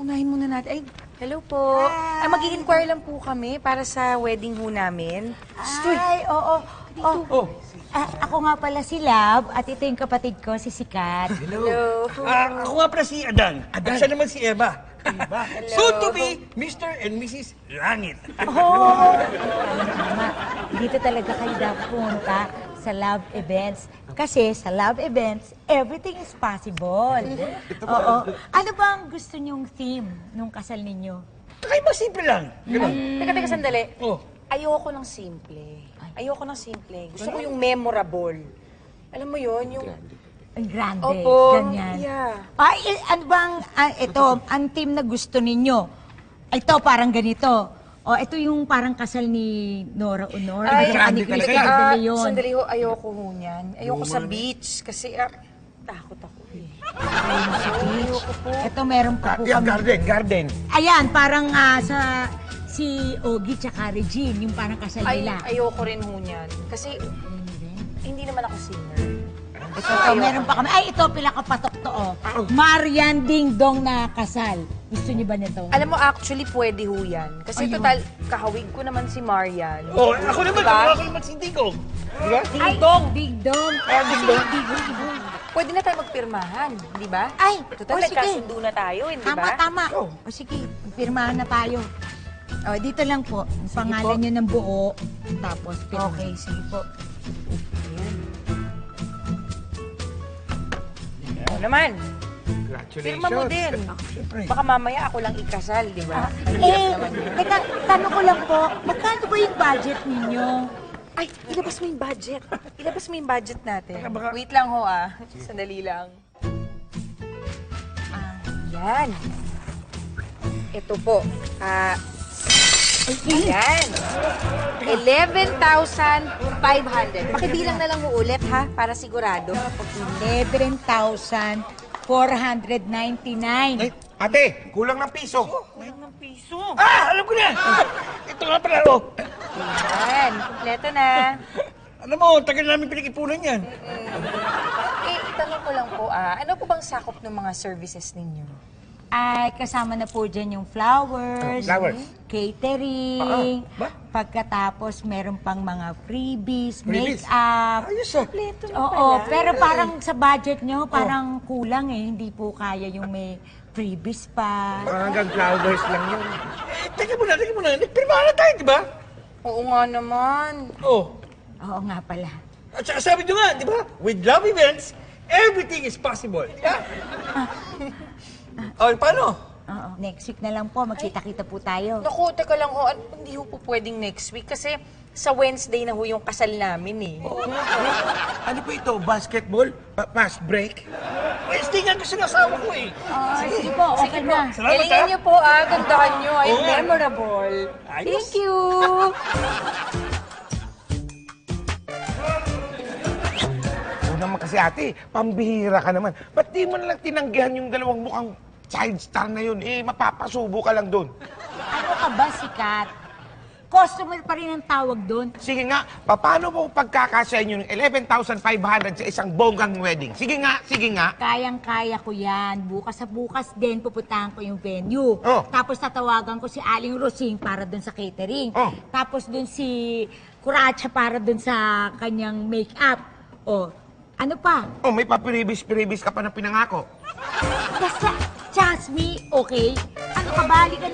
unahin muna natin. Ay, hello po. Ay, mag-i-inquire lang po kami para sa wedding ho namin. Ay, oo. Ako nga pala si Love at ito yung kapatid ko, si Sikat. Hello. Ako nga pala si Adan. At siya naman si Eva. Soon to be Mr. and Mrs. Langit. Oo. Tama. Dito talaga kayo dapat pumunta sa Love Events. Kasi sa Love Events, everything is possible. Oo. Ano ba ang gusto niyong theme nung kasal ninyo? Kakaiba simple lang. Ganun. Teka, sandali. Oh. Ayoko ng simple. Ayoko ng simple. Gusto ko yung memorable. Alam mo yon yung... Ang grande, Opo. ganyan. Yeah. Ay, ano bang, ito, ang theme na gusto ninyo? Ito, parang ganito. O, ito yung parang kasal ni Nora Honor. Ay, Ni Chris teka, De Leon. sandali ho, ayoko ho niyan. Ayoko sa beach kasi takot ako eh. Ayoko po. Ito, meron pa po Yung kami. garden. Ayan, parang sa si Ogie tsaka Regine, yung parang kasal Ay, nila. ayoko rin ho niyan. Kasi hindi naman ako singer. Ito, meron pa kami. Ay, ito, pinakapatok to, oh. Marian Ding Dong na kasal. Gusto niyo ba nito? Alam mo, actually, pwede ho yan. Kasi total, kahawig ko naman si Marian. Oh, ako naman. Diba? Ako naman si Digong. Diba? Ding Dong! Ding Dong! Ding Dong. Pwede na tayo magpirmahan, di ba? Ay, Total, sige. nagkasundo na tayo, hindi Tama, ba? tama. O sige, pirmahan na tayo. O, dito lang po. Ang pangalan niyo ng buo. Tapos, pirmahan. Okay, sige po. Ayan. Oo naman. Congratulations. Pirma mo din. Siyempre. Baka mamaya ako lang ikasal, di ba? Teka, tanong ko lang po, magkano ba yung budget ninyo? Ay, ilabas mo yung budget. Ilabas mo yung budget natin. Baka- Wait lang ho Sandali lang. Yan. Ito po. Ayan. 11,500. Pakibilang na lang mo ulit ha, para sigurado. 11,499. Ay, ate, kulang ng piso. Ng piso. Alam ko na. Ito nga pala, oh. Yan. Kompleto na. Alam mo, tagal namin pinag-ipunan yan. Itanong ko lang po, ano po bang sakop ng mga services ninyo? Ay, kasama na po dyan yung flowers, Flowers. catering, Ba? pagkatapos meron pang mga freebies, Freebies? make-up. Ayos ah. Kompleto na Oo, pala. pero parang sa budget nyo, parang kulang eh. Hindi po kaya yung may freebies pa. Hanggang flowers lang yun. Teka muna. Nagpirmahan na tayo, di ba? Oo nga naman. Oh. Oo nga pala. At saka sabi nyo nga, di ba? With Love Events, everything is possible. Yeah. Oh, paano? Oo. Next week na lang po, magkita-kita po tayo. Naku, teka lang ho, hindi ho po pwedeng next week kasi sa Wednesday na ho yung kasal namin eh. Ano po ito? Basketball? Pass break? Wednesday nga gusto ng asawa ko eh. Sige po, okay na. Salamat Galingan niyo po gandahan niyo, ay Oo nga. memorable. Ayos. Thank you! Oo naman kasi ate, pambihira ka naman. Ba't di mo na lang tinanggihan yung dalawang mukhang child star na yun? Eh, mapapasubo ka lang doon. Ano ka ba, Sikat? Customer pa rin ang tawag doon. Sige nga, paano po pagkakasya nyo ng 11,500 sa isang bonggang wedding? Sige nga. Kayang-kaya ko yan. Bukas sa bukas din, pupuntahan ko yung venue. Oh. Tapos tatawagan ko si Aling Rosing para dun sa catering. Oh. Tapos dun si Kuracha para dun sa kanyang make-up. O, ano pa? Oh, may papiribis-piribis ka pa na pinangako. Basta, trust me, okay? Ano ka, bali ka na